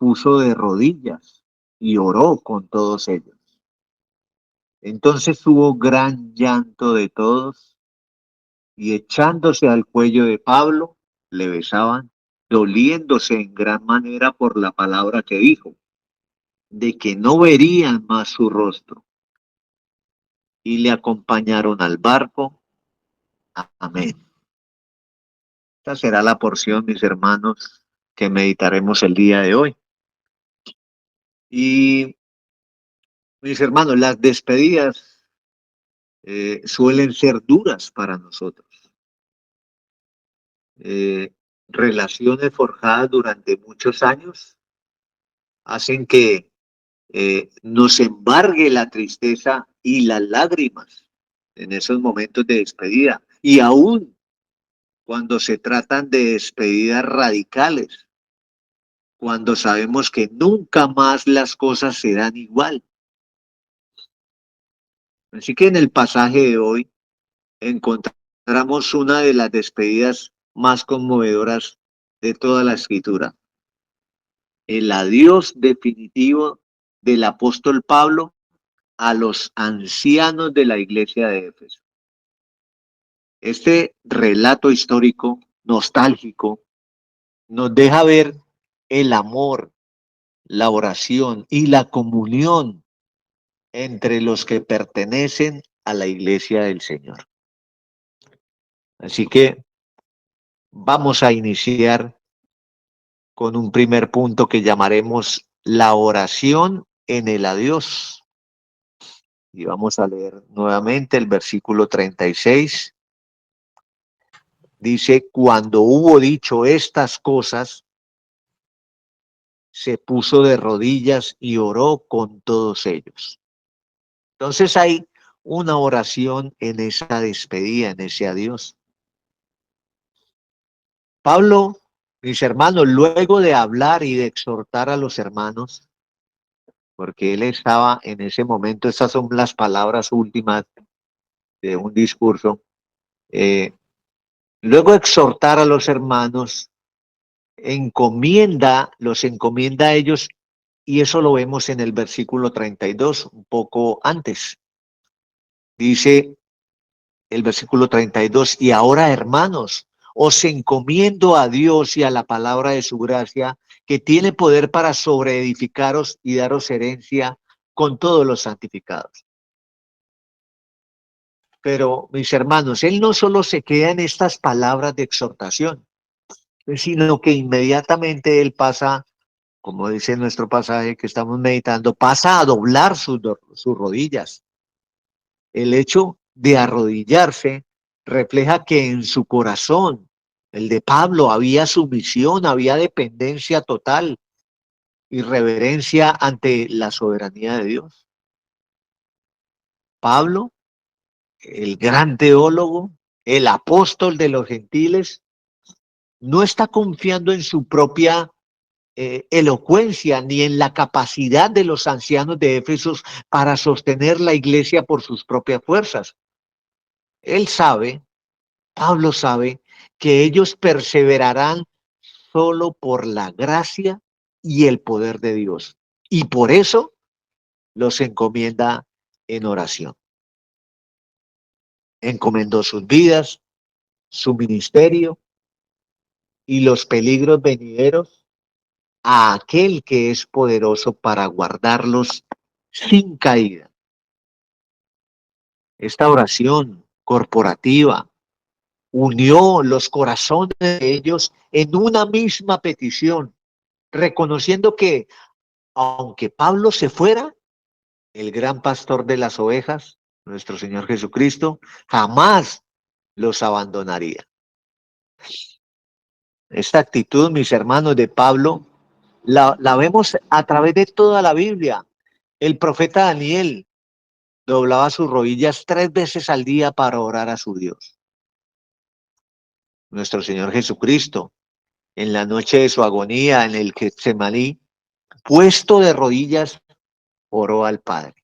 puso de rodillas y oró con todos ellos. Entonces hubo gran llanto de todos y echándose al cuello de Pablo, le besaban, doliéndose en gran manera por la palabra que dijo, de que no verían más su rostro. Y le acompañaron al barco. Amén. Esta será la porción, mis hermanos, que meditaremos el día de hoy. Y, mis hermanos, las despedidas suelen ser duras para nosotros. Relaciones forjadas durante muchos años hacen que nos embargue la tristeza y las lágrimas en esos momentos de despedida. Y aún cuando se tratan de despedidas radicales, cuando sabemos que nunca más las cosas serán igual. Así que en el pasaje de hoy encontramos una de las despedidas más conmovedoras de toda la escritura. El adiós definitivo del apóstol Pablo a los ancianos de la iglesia de Éfeso. Este relato histórico, nostálgico, nos deja ver el amor, la oración y la comunión entre los que pertenecen a la iglesia del Señor. Así que vamos a iniciar con un primer punto que llamaremos la oración en el adiós. Y vamos a leer nuevamente el versículo 36. Dice, cuando hubo dicho estas cosas, se puso de rodillas y oró con todos ellos. Entonces hay una oración en esa despedida, en ese adiós. Pablo, mis hermanos, luego de hablar y de exhortar a los hermanos, porque él estaba en ese momento, estas son las palabras últimas de un discurso, luego de exhortar a los hermanos, los encomienda a ellos, y eso lo vemos en el versículo 32, un poco antes. Dice el versículo 32, y ahora, hermanos, os encomiendo a Dios y a la palabra de su gracia, que tiene poder para sobreedificaros y daros herencia con todos los santificados. Pero, mis hermanos, él no solo se queda en estas palabras de exhortación, sino que inmediatamente él pasa, como dice nuestro pasaje que estamos meditando, pasa a doblar sus rodillas. El hecho de arrodillarse refleja que en su corazón, el de Pablo, había sumisión, había dependencia total y reverencia ante la soberanía de Dios. Pablo, el gran teólogo, el apóstol de los gentiles, no está confiando en su propia elocuencia ni en la capacidad de los ancianos de Éfeso para sostener la iglesia por sus propias fuerzas. Él sabe, Pablo sabe, que ellos perseverarán solo por la gracia y el poder de Dios. Y por eso los encomienda en oración. Encomendó sus vidas, su ministerio y los peligros venideros a aquel que es poderoso para guardarlos sin caída. Esta oración corporativa unió los corazones de ellos en una misma petición, reconociendo que aunque Pablo se fuera, el gran pastor de las ovejas, nuestro Señor Jesucristo, jamás los abandonaría. Esta actitud, mis hermanos, de Pablo, la vemos a través de toda la Biblia. El profeta Daniel doblaba sus rodillas 3 veces al día para orar a su Dios. Nuestro Señor Jesucristo, en la noche de su agonía en el Getsemaní, puesto de rodillas, oró al Padre,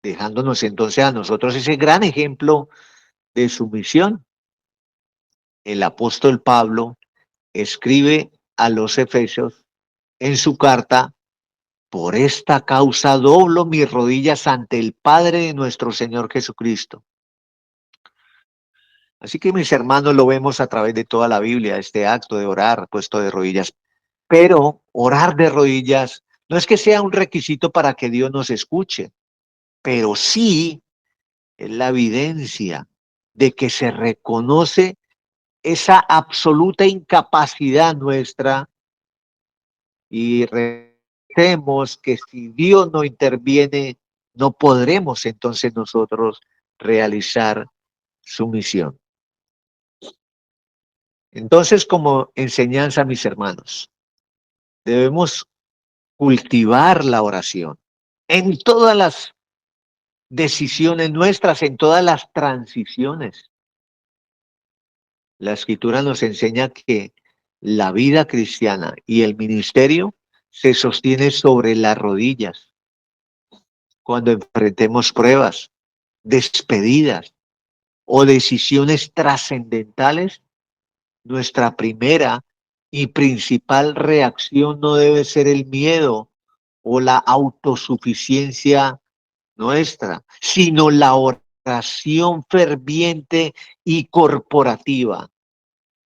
dejándonos entonces a nosotros ese gran ejemplo de sumisión. El apóstol Pablo escribe a los Efesios en su carta: por esta causa doblo mis rodillas ante el Padre de nuestro Señor Jesucristo. Así que, mis hermanos, lo vemos a través de toda la Biblia, este acto de orar puesto de rodillas. Pero orar de rodillas no es que sea un requisito para que Dios nos escuche, pero sí es la evidencia de que se reconoce esa absoluta incapacidad nuestra y reconocemos que si Dios no interviene, no podremos entonces nosotros realizar su misión. Entonces, como enseñanza, mis hermanos, debemos cultivar la oración en todas las decisiones nuestras, en todas las transiciones. La Escritura nos enseña que la vida cristiana y el ministerio se sostiene sobre las rodillas. Cuando enfrentemos pruebas, despedidas o decisiones trascendentales, nuestra primera y principal reacción no debe ser el miedo o la autosuficiencia nuestra, sino la oración ferviente y corporativa,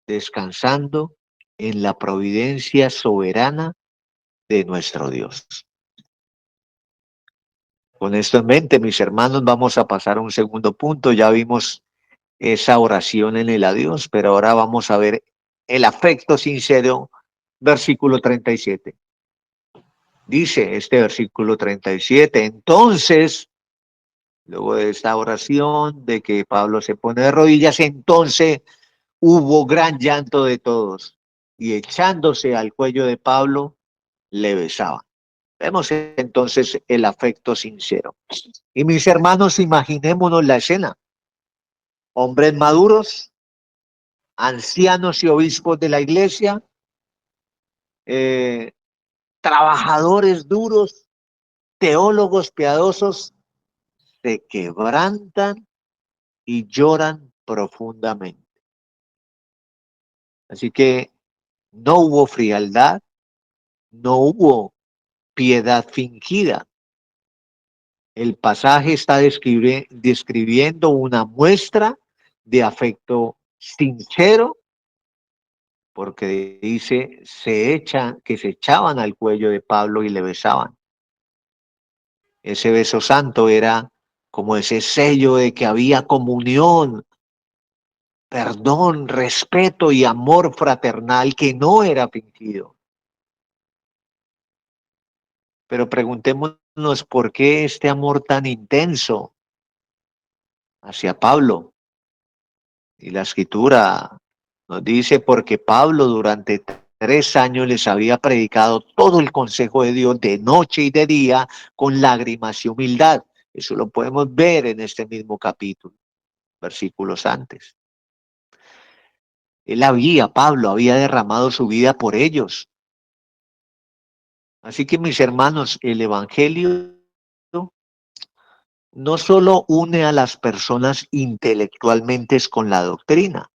descansando en la providencia soberana de nuestro Dios. Con esto en mente, mis hermanos, vamos a pasar a un segundo punto. Ya vimos esa oración en el adiós, pero ahora vamos a ver el afecto sincero, versículo 37. Dice este versículo 37, entonces, luego de esta oración, de que Pablo se pone de rodillas, entonces hubo gran llanto de todos, y echándose al cuello de Pablo, le besaban. Vemos entonces el afecto sincero. Y mis hermanos, imaginémonos la escena. Hombres maduros, ancianos y obispos de la iglesia, eh, trabajadores duros, teólogos piadosos, se quebrantan y lloran profundamente. Así que no hubo frialdad, no hubo piedad fingida. El pasaje está describiendo una muestra de afecto sincero, porque dice que se echaban al cuello de Pablo y le besaban. Ese beso santo era como ese sello de que había comunión, perdón, respeto y amor fraternal que no era fingido. Pero preguntémonos por qué este amor tan intenso hacia Pablo. Y la escritura nos dice porque Pablo durante 3 años les había predicado todo el consejo de Dios de noche y de día con lágrimas y humildad. Eso lo podemos ver en este mismo capítulo, versículos antes. Pablo había derramado su vida por ellos. Así que, mis hermanos, el evangelio no solo une a las personas intelectualmente con la doctrina,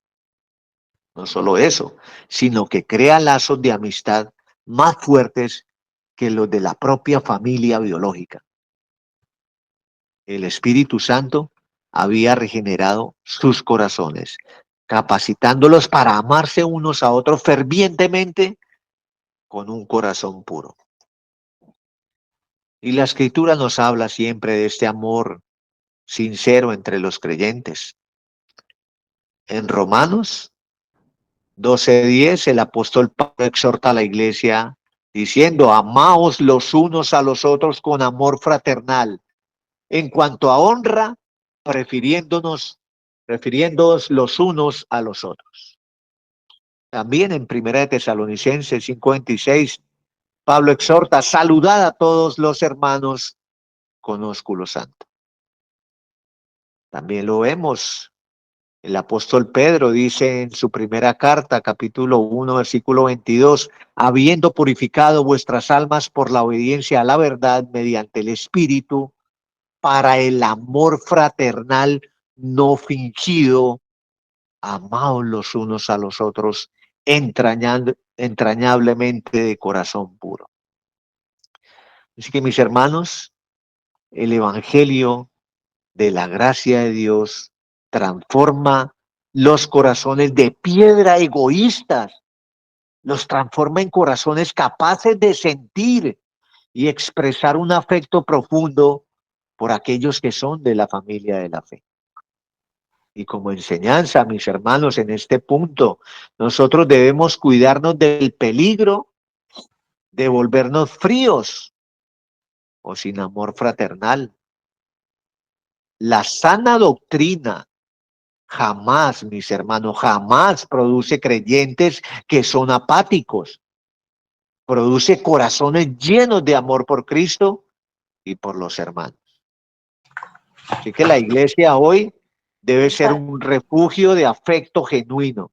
no solo eso, sino que crea lazos de amistad más fuertes que los de la propia familia biológica. El Espíritu Santo había regenerado sus corazones, capacitándolos para amarse unos a otros fervientemente con un corazón puro. Y la Escritura nos habla siempre de este amor sincero entre los creyentes. En Romanos 12:10, el apóstol Pablo exhorta a la iglesia diciendo: amaos los unos a los otros con amor fraternal. En cuanto a honra, refiriéndonos los unos a los otros. También en 1 de Tesalonicenses 5:26, Pablo exhorta: saludad a todos los hermanos con ósculo santo. También lo vemos. El apóstol Pedro dice en su primera carta, capítulo 1, versículo 22, habiendo purificado vuestras almas por la obediencia a la verdad mediante el Espíritu, para el amor fraternal no fingido, amaos los unos a los otros, entrañablemente de corazón puro. Así que mis hermanos, el Evangelio de la gracia de Dios transforma los corazones de piedra egoístas, los transforma en corazones capaces de sentir y expresar un afecto profundo por aquellos que son de la familia de la fe. Y como enseñanza, mis hermanos, en este punto, nosotros debemos cuidarnos del peligro de volvernos fríos o sin amor fraternal. La sana doctrina jamás, mis hermanos, jamás produce creyentes que son apáticos. Produce corazones llenos de amor por Cristo y por los hermanos. Así que la iglesia hoy debe ser Exacto. un refugio de afecto genuino,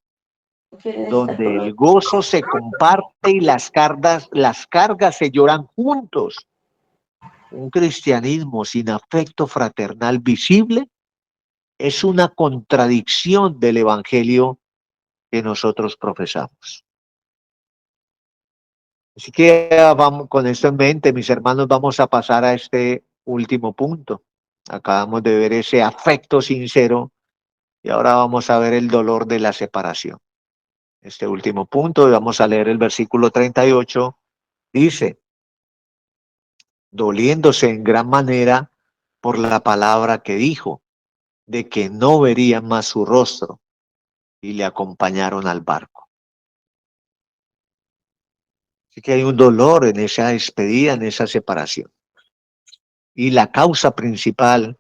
Quieren estar con donde los... el gozo se comparte y las cargas se lloran juntos. Un cristianismo sin afecto fraternal visible es una contradicción del evangelio que nosotros profesamos. Así que vamos con esto en mente, mis hermanos, vamos a pasar a este último punto. Acabamos de ver ese afecto sincero y ahora vamos a ver el dolor de la separación. Este último punto, vamos a leer el versículo 38, dice, doliéndose en gran manera por la palabra que dijo, de que no verían más su rostro, y le acompañaron al barco. Así que hay un dolor en esa despedida, en esa separación. Y la causa principal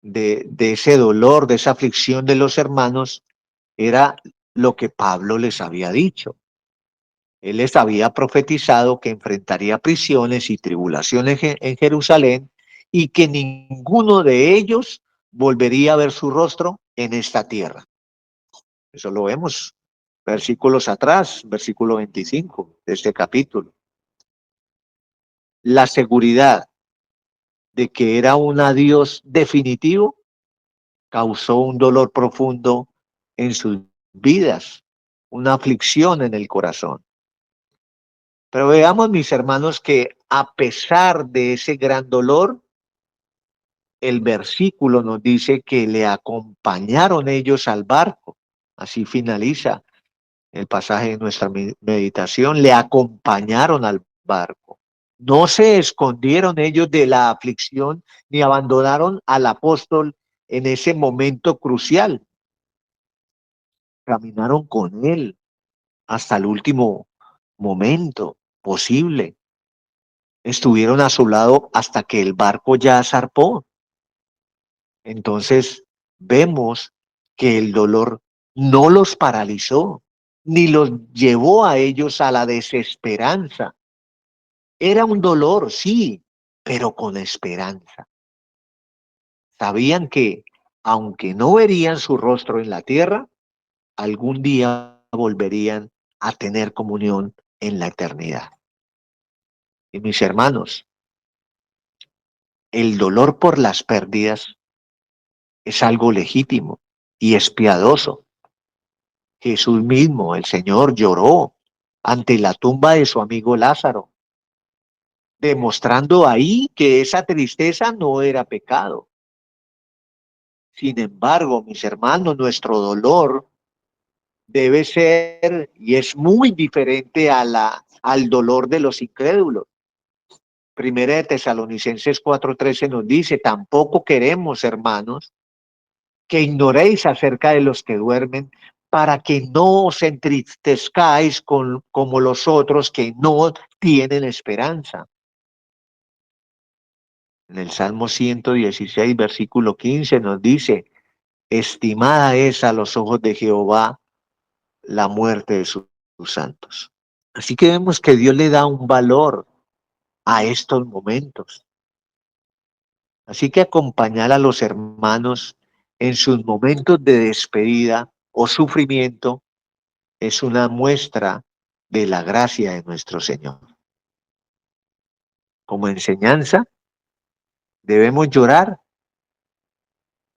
de ese dolor, de esa aflicción de los hermanos, era lo que Pablo les había dicho. Él les había profetizado que enfrentaría prisiones y tribulaciones en Jerusalén y que ninguno de ellos volvería a ver su rostro en esta tierra. Eso lo vemos versículos atrás, versículo 25 de este capítulo. La seguridad de que era un adiós definitivo causó un dolor profundo en sus vidas, una aflicción en el corazón. Pero veamos, mis hermanos, que a pesar de ese gran dolor, el versículo nos dice que le acompañaron ellos al barco. Así finaliza el pasaje de nuestra meditación. Le acompañaron al barco. No se escondieron ellos de la aflicción ni abandonaron al apóstol en ese momento crucial. Caminaron con él hasta el último momento posible. Estuvieron a su lado hasta que el barco ya zarpó. Entonces vemos que el dolor no los paralizó, ni los llevó a ellos a la desesperanza. Era un dolor, sí, pero con esperanza. Sabían que, aunque no verían su rostro en la tierra, algún día volverían a tener comunión en la eternidad. Y mis hermanos, el dolor por las pérdidas es algo legítimo y es piadoso. Jesús mismo, el Señor, lloró ante la tumba de su amigo Lázaro, demostrando ahí que esa tristeza no era pecado. Sin embargo, mis hermanos, nuestro dolor debe ser y es muy diferente al dolor de los incrédulos. Primera de Tesalonicenses 4:13 nos dice, tampoco queremos, hermanos, que ignoréis acerca de los que duermen, para que no os entristezcáis como los otros que no tienen esperanza. En el Salmo 116, versículo 15 nos dice, estimada es a los ojos de Jehová la muerte de sus santos. Así que vemos que Dios le da un valor a estos momentos. Así que acompañar a los hermanos en sus momentos de despedida o sufrimiento es una muestra de la gracia de nuestro Señor. Como enseñanza, debemos llorar,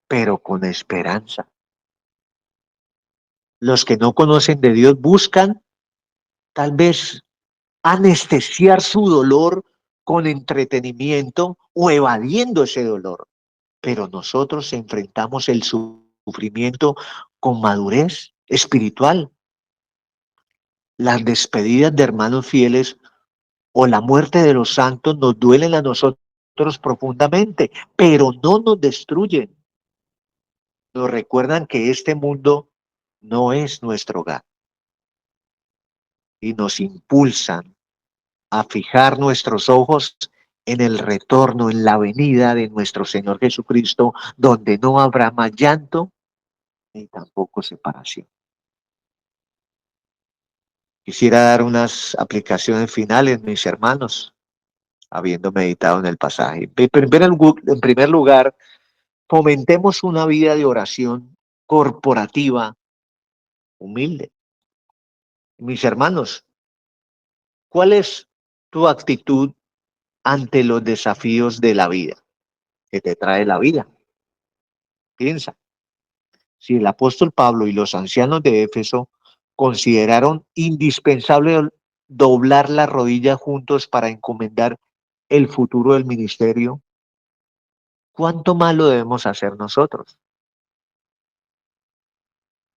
pero con esperanza. Los que no conocen de Dios buscan tal vez anestesiar su dolor con entretenimiento o evadiendo ese dolor. Pero nosotros enfrentamos el sufrimiento con madurez espiritual. Las despedidas de hermanos fieles o la muerte de los santos nos duelen a nosotros profundamente, pero no nos destruyen. Nos recuerdan que este mundo no es nuestro hogar y nos impulsan a fijar nuestros ojos en el retorno, en la venida de nuestro Señor Jesucristo, donde no habrá más llanto ni tampoco separación. Quisiera dar unas aplicaciones finales, mis hermanos, habiendo meditado en el pasaje. En primer lugar, fomentemos una vida de oración corporativa humilde. Mis hermanos, ¿cuál es tu actitud ante los desafíos de la vida que te trae la vida? Piensa, si el apóstol Pablo y los ancianos de Éfeso consideraron indispensable doblar las rodillas juntos para encomendar el futuro del ministerio, ¿cuánto más lo debemos hacer nosotros?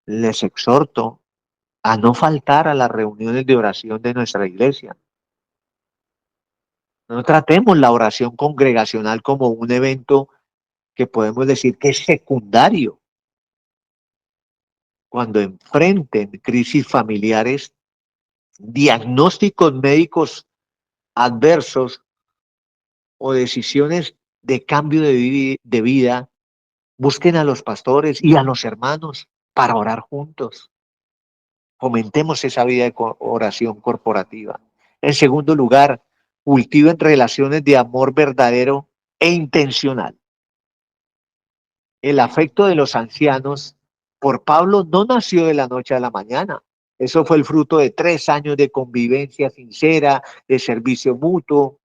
Les exhorto a no faltar a las reuniones de oración de nuestra iglesia. No tratemos la oración congregacional como un evento que podemos decir que es secundario. Cuando enfrenten crisis familiares, diagnósticos médicos adversos o decisiones de cambio de vida, busquen a los pastores y a los hermanos para orar juntos. Fomentemos esa vida de oración corporativa. En segundo lugar, cultiven relaciones de amor verdadero e intencional. El afecto de los ancianos por Pablo no nació de la noche a la mañana. Eso fue el fruto de 3 años de convivencia sincera, de servicio mutuo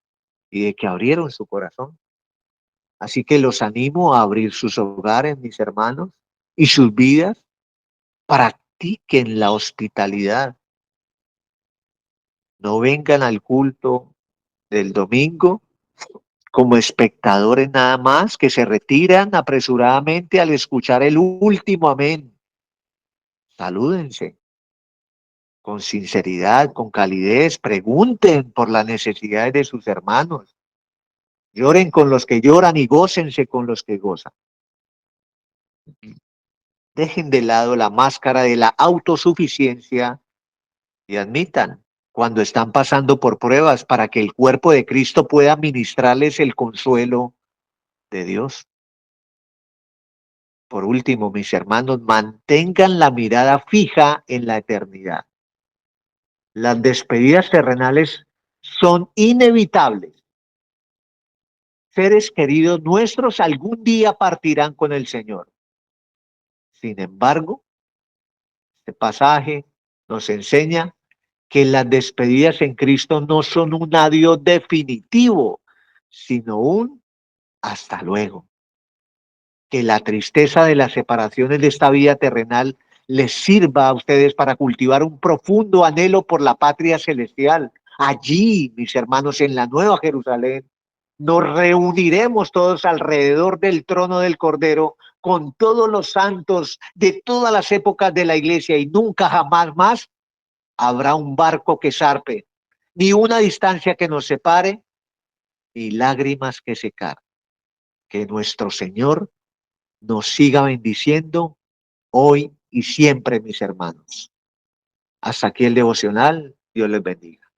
y de que abrieron su corazón. Así que los animo a abrir sus hogares, mis hermanos, y sus vidas. Practiquen la hospitalidad. No vengan al culto del domingo como espectadores nada más, que se retiran apresuradamente al escuchar el último amén. Salúdense con sinceridad, con calidez, pregunten por las necesidades de sus hermanos. Lloren con los que lloran y gócense con los que gozan. Dejen de lado la máscara de la autosuficiencia y admitan cuando están pasando por pruebas para que el cuerpo de Cristo pueda ministrarles el consuelo de Dios. Por último, mis hermanos, mantengan la mirada fija en la eternidad. Las despedidas terrenales son inevitables. Seres queridos nuestros algún día partirán con el Señor. Sin embargo, este pasaje nos enseña que las despedidas en Cristo no son un adiós definitivo, sino un hasta luego. Que la tristeza de las separaciones de esta vida terrenal les sirva a ustedes para cultivar un profundo anhelo por la patria celestial. Allí, mis hermanos, en la Nueva Jerusalén, nos reuniremos todos alrededor del trono del Cordero con todos los santos de todas las épocas de la iglesia y nunca jamás más habrá un barco que zarpe, ni una distancia que nos separe, ni lágrimas que secar. Que nuestro Señor nos siga bendiciendo hoy y siempre, mis hermanos. Hasta aquí el devocional. Dios les bendiga.